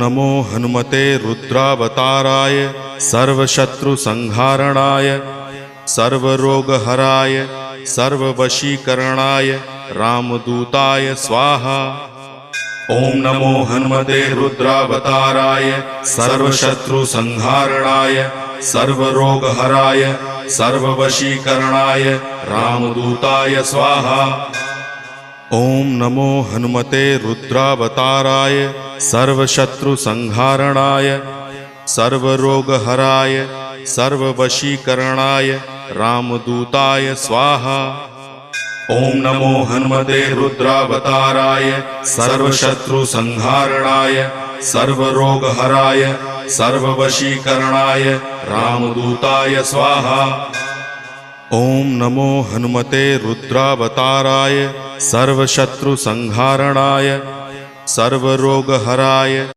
नमो हनुमते रुद्रावताराय सर्वशत्रुसंहारणाय सर्वरोगहराय सर्ववशीकरणाय रामदूताय स्वाहा। ओम नमो हनुमते रुद्रावताराय सर्वशत्रुसंहारणाय सर्वरोगहराय सर्ववशीकरणाय रामदूताय स्वाहा। ओम नमो हनुमते रुद्रावताराय सर्वशत्रुसंहारणाय सर्वरोगहराय सर्ववशीकरणाय रामदूताय स्वाहा। ओम नमो हनुमते रुद्रावताराय सर्वशत्रुसंहारणाय सर्वरोगहराय सर्ववशीकरणाय रामदूताय स्वाहा। ओम नमो हनुमते रुद्रावताराय सर्वशत्रुसंहारणाय सर्वरोगहराय